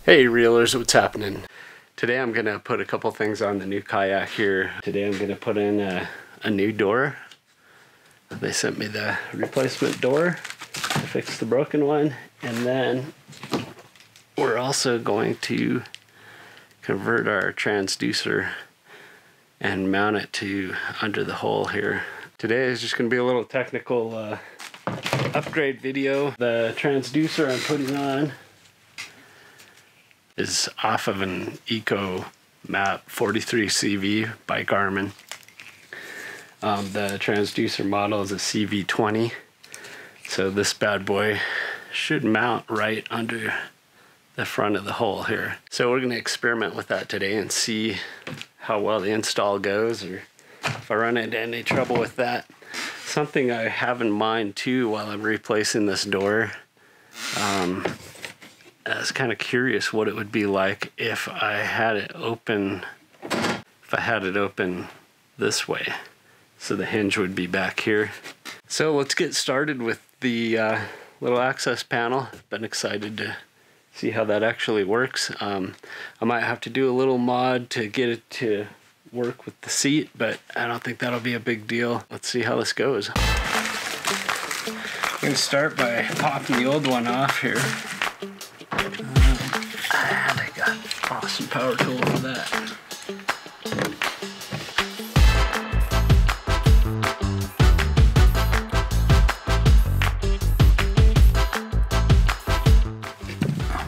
Hey reelers, what's happening? Today I'm gonna put a couple things on the new kayak here. Today I'm gonna put in a new door. They sent me the replacement door to fix the broken one, and then we're also going to convert our transducer and mount it to under the hull here. Today is just gonna be a little technical upgrade video. The transducer I'm putting on is off of an Eco Map 43CV by Garmin. The transducer model is a CV20, so this bad boy should mount right under the front of the hull here. So we're going to experiment with that today and see how well the install goes, or if I run into any trouble with that. Something I have in mind too while I'm replacing this door, I was kind of curious what it would be like if I had it open, this way. So the hinge would be back here. So let's get started with the little access panel. Been excited to see how that actually works. I might have to do a little mod to get it to work with the seat, but I don't think that'll be a big deal. Let's see how this goes. I'm gonna start by popping the old one off here. I got an awesome power tool for that.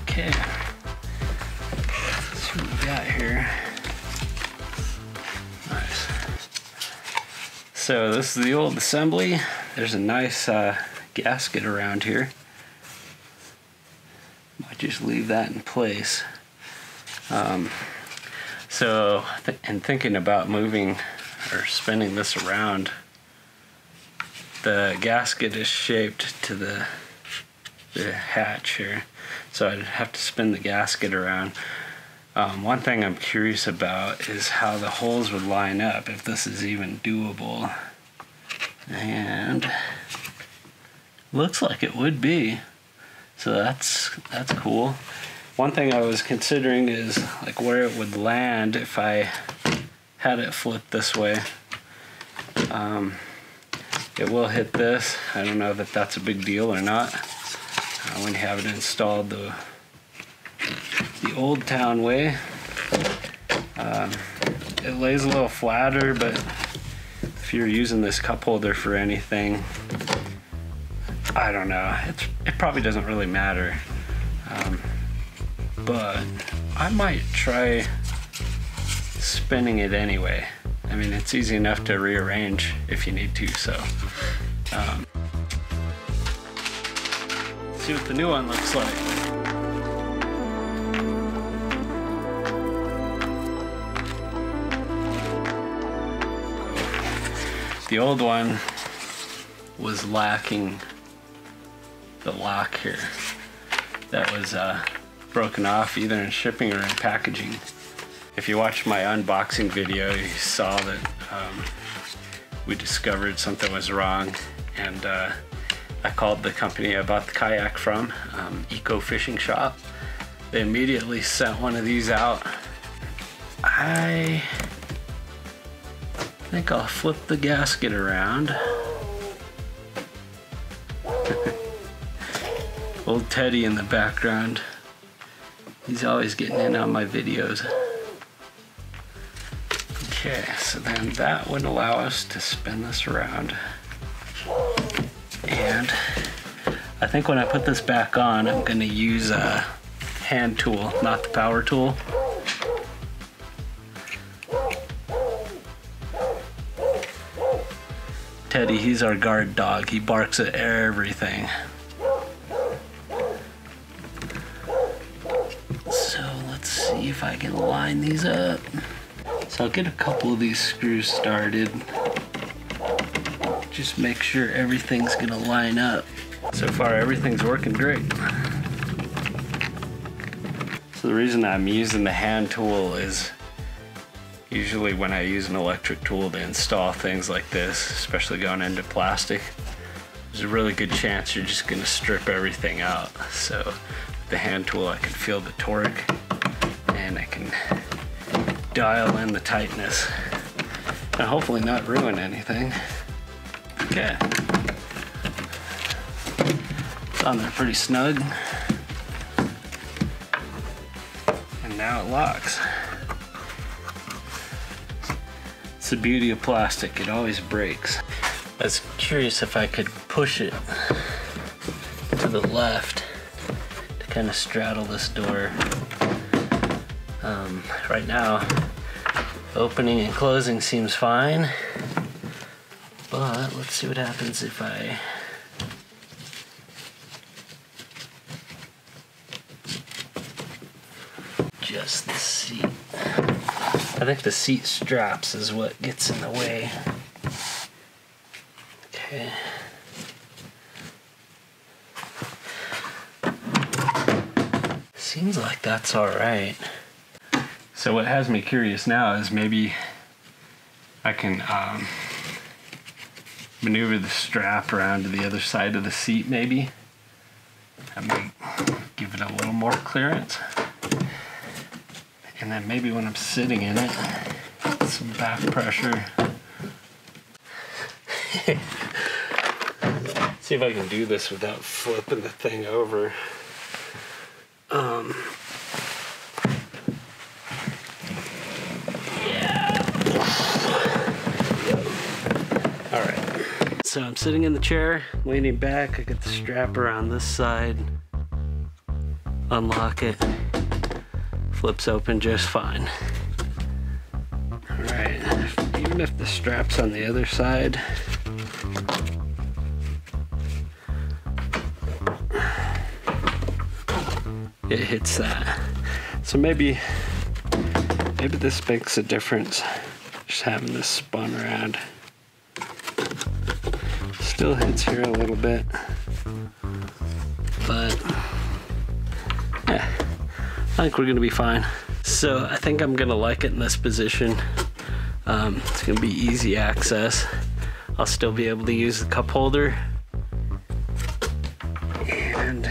Okay, let's see what we got here. Nice. So this is the old assembly. There's a nice gasket around here. Might just leave that in place. In thinking about moving or spinning this around, the gasket is shaped to the hatch here, so I'd have to spin the gasket around. One thing I'm curious about is how the holes would line up, if this is even doable. And looks like it would be. So that's cool. One thing I was considering is like where it would land if I had it flipped this way. It will hit this. I don't know that that's a big deal or not. When you have it installed the Old Town way. It lays a little flatter, but if you're using this cup holder for anything, I don't know, it probably doesn't really matter, but I might try spinning it anyway. I mean, it's easy enough to rearrange if you need to, so see what the new one looks like. The old one was lacking the lock here. That was broken off either in shipping or in packaging. If you watched my unboxing video, you saw that we discovered something was wrong, and I called the company I bought the kayak from, Eco Fishing Shop. They immediately sent one of these out. I think I'll flip the gasket around. Old Teddy in the background. He's always getting in on my videos. Okay, so then that would allow us to spin this around. And I think when I put this back on, I'm gonna use a hand tool, not the power tool. Teddy, he's our guard dog. He barks at everything. See if I can line these up. So I'll get a couple of these screws started. Just make sure everything's gonna line up. So far everything's working great. So the reason I'm using the hand tool is usually when I use an electric tool to install things like this, especially going into plastic, there's a really good chance you're just gonna strip everything out. So the hand tool, I can feel the torque and I can dial in the tightness and hopefully not ruin anything. Okay. It's on there pretty snug. And now it locks. It's the beauty of plastic, it always breaks. I was curious if I could push it to the left to kind of straddle this door. Right now, opening and closing seems fine, but let's see what happens if I adjust the seat. I think the seat straps is what gets in the way. Okay. Seems like that's all right. So what has me curious now is maybe I can maneuver the strap around to the other side of the seat maybe. That might give it a little more clearance. And then maybe when I'm sitting in it, some back pressure. See if I can do this without flipping the thing over. All right. So I'm sitting in the chair, leaning back. I got the strap around this side. Unlock it. Flips open just fine. All right. Even if the strap's on the other side, it hits that. So maybe this makes a difference, just having this spun around. Still hits here a little bit, but yeah, I think we're gonna be fine. So I think I'm gonna like it in this position. It's gonna be easy access. I'll still be able to use the cup holder, and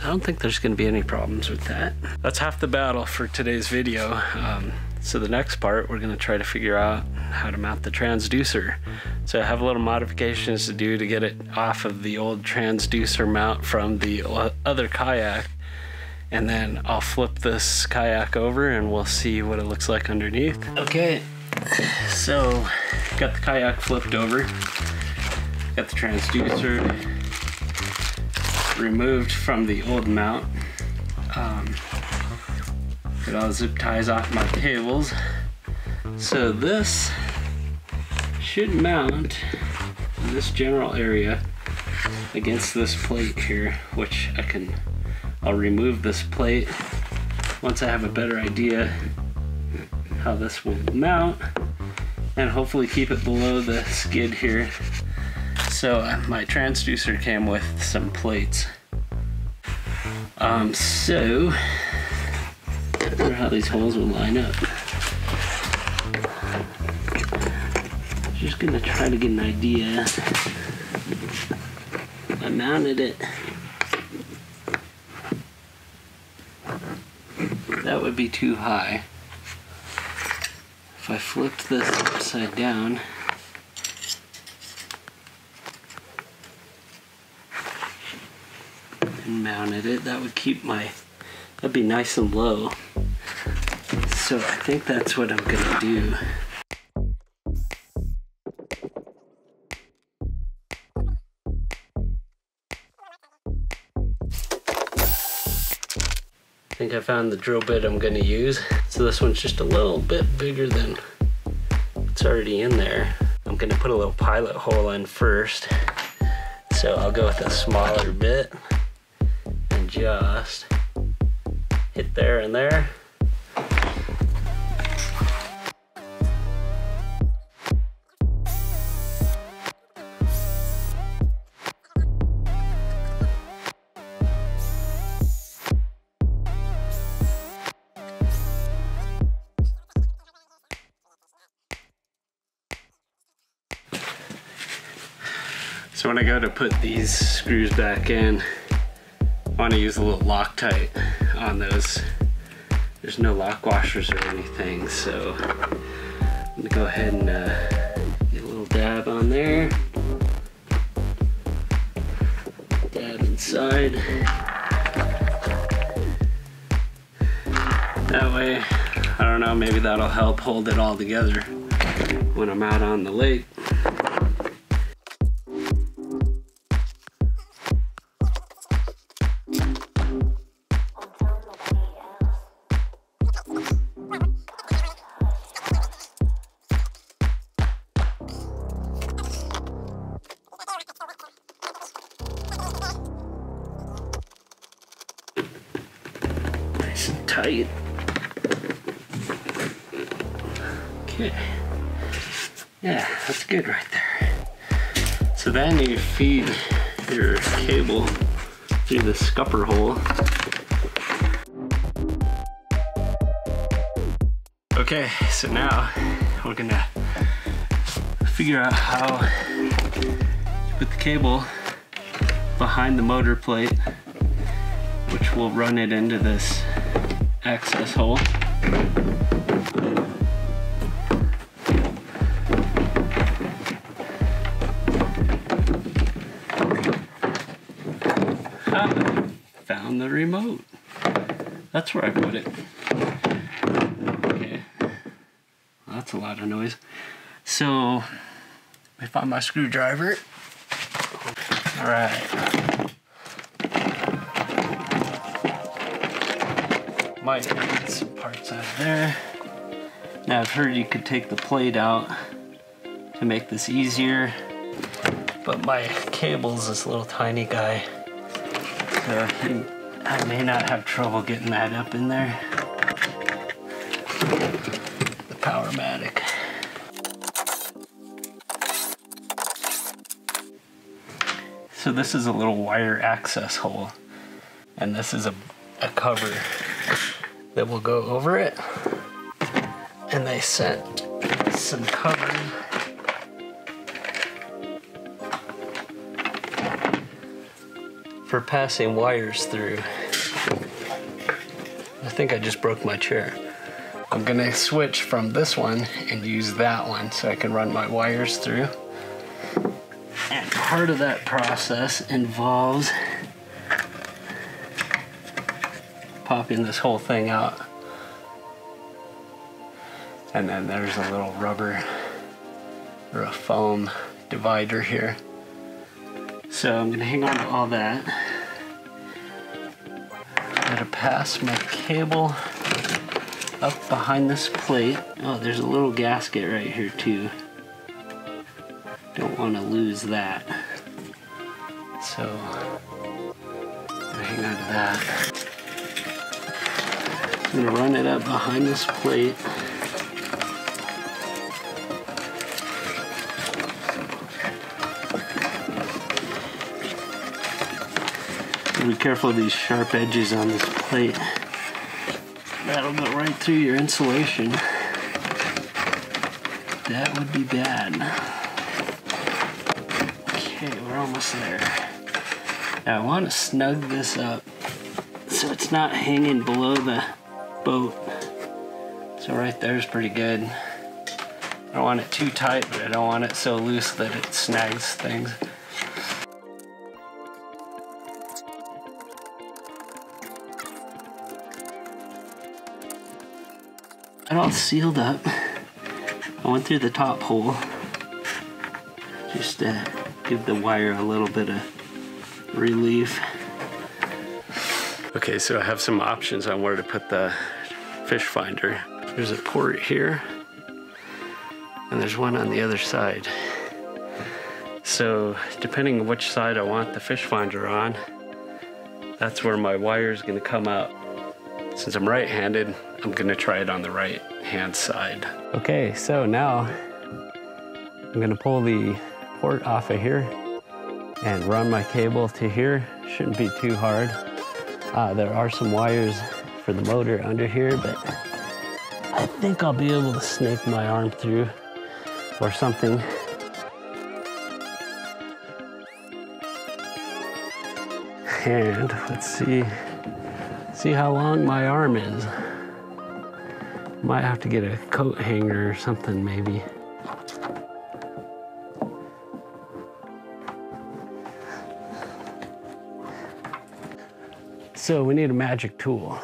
I don't think there's going to be any problems with that. That's half the battle for today's video. So the next part, we're going to try to figure out how to mount the transducer. So I have a little modifications to do to get it off of the old transducer mount from the other Kayak. And then I'll flip this Kayak over and we'll see what it looks like underneath. Okay, so got the Kayak flipped over. Got the transducer removed from the old mount. Got all the zip ties off my cables. So this should mount in this general area against this plate here, which I'll remove this plate once I have a better idea how this will mount, and hopefully keep it below the skid here. So my transducer came with some plates. So I wonder how these holes will line up. Just gonna try to get an idea. I mounted it. That would be too high. If I flipped this upside down, and mounted it, that would keep that'd be nice and low. So I think that's what I'm gonna do. I think I found the drill bit I'm gonna use. So this one's just a little bit bigger than it's already in there. I'm gonna put a little pilot hole in first. So I'll go with a smaller bit and just hit there and there. So when I go to put these screws back in, want to use a little Loctite on those. There's no lock washers or anything, so I'm gonna go ahead and get a little dab on there. Dab inside. That way, I don't know, maybe that'll help hold it all together when I'm out on the lake. Nice and tight. Okay. Yeah, that's good right there. So then you feed your cable through the scupper hole. Okay, so now we're gonna figure out how to put the cable behind the motor plate, which will run it into this access hole. Found the remote. That's where I put it. Okay. Well, that's a lot of noise. So, I found my screwdriver. Alright. Might get some parts out of there. Now, I've heard you could take the plate out to make this easier, but my cable's this little tiny guy. So I may not have trouble getting that up in there. The Powermatic. So this is a little wire access hole, and this is a cover that will go over it. And they sent some cover for passing wires through. I think I just broke my chair. I'm gonna switch from this one and use that one so I can run my wires through. And part of that process involves popping this whole thing out. And then there's a little rubber or a foam divider here. So I'm gonna hang on to all that. I'm gonna pass my cable up behind this plate. Oh, there's a little gasket right here too. Don't want to lose that. So I'm gonna hang on to that. I'm gonna run it up behind this plate. Be careful of these sharp edges on this plate. That'll go right through your insulation. That would be bad. Okay, we're almost there. Now I want to snug this up so it's not hanging below the boat. So right there is pretty good. I don't want it too tight, but I don't want it so loose that it snags things. It all sealed up. I went through the top hole just to give the wire a little bit of relief. Okay, so I have some options on where to put the fish finder. There's a port here, and there's one on the other side. So depending on which side I want the fish finder on, that's where my wire is going to come out. Since I'm right-handed, I'm gonna try it on the right-hand side. Okay, so now I'm gonna pull the port off of here and run my cable to here. Shouldn't be too hard. There are some wires for the motor under here, but I think I'll be able to snake my arm through or something. hand. Let's see how long my arm is. Might have to get a coat hanger or something maybe. So we need a magic tool.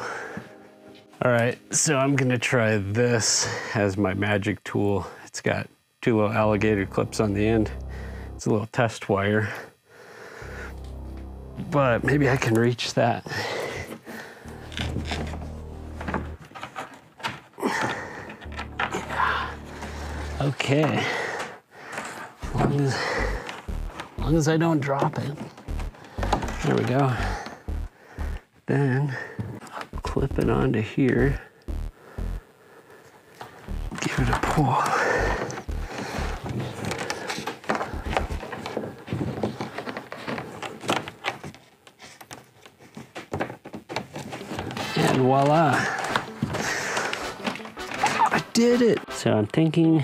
All right, so I'm gonna try this as my magic tool. It's got 2 little alligator clips on the end. It's a little test wire, but maybe I can reach that. Yeah. Okay. As long as I don't drop it. There we go. Then I'll clip it onto here. Give it a pull. And voila, I did it. So I'm thinking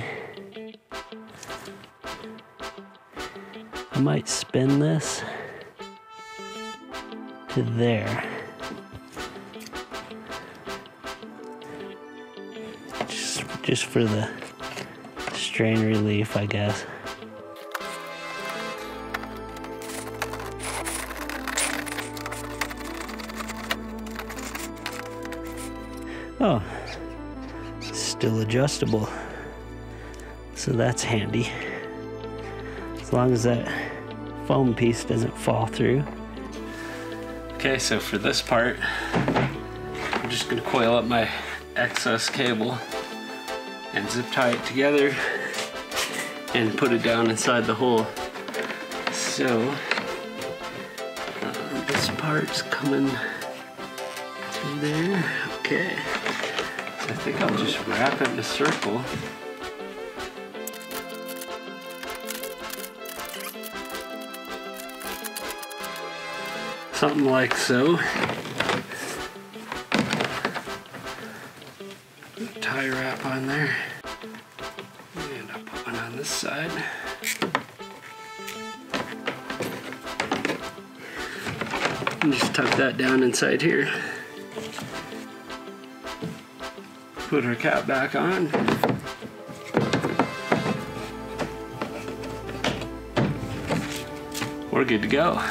I might spin this to there. Just for the strain relief, I guess. Oh, still adjustable. So that's handy. As long as that foam piece doesn't fall through. Okay, so for this part, I'm just gonna coil up my excess cable and zip tie it together and put it down inside the hole. So this part's coming through there. Okay. I think I'll just wrap it in a circle. Something like so. Tie wrap on there. And I'll put one on this side. And just tuck that down inside here. Put our cap back on. We're good to go.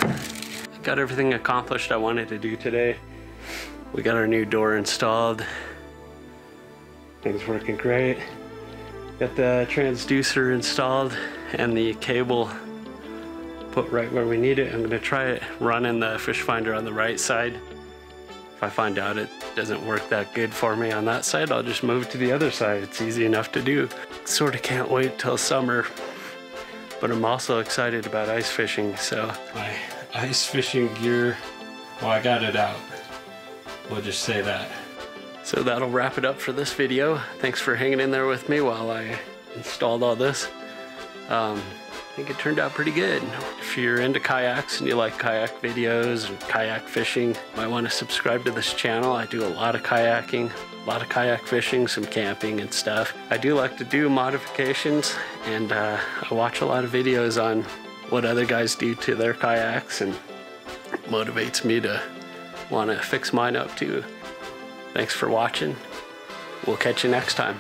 Got everything accomplished I wanted to do today. We got our new door installed. Things working great. Got the transducer installed and the cable put right where we need it. I'm gonna try it running the fish finder on the right side. If I find out it doesn't work that good for me on that side, I'll just move to the other side. It's easy enough to do. Sort of can't wait till summer, but I'm also excited about ice fishing. So my ice fishing gear, well, I got it out. We'll just say that. So that'll wrap it up for this video. Thanks for hanging in there with me while I installed all this. I think it turned out pretty good. If you're into kayaks and you like kayak videos and kayak fishing, you might want to subscribe to this channel. I do a lot of kayaking, a lot of kayak fishing, some camping and stuff. I do like to do modifications, and I watch a lot of videos on what other guys do to their kayaks, and it motivates me to want to fix mine up too. Thanks for watching. We'll catch you next time.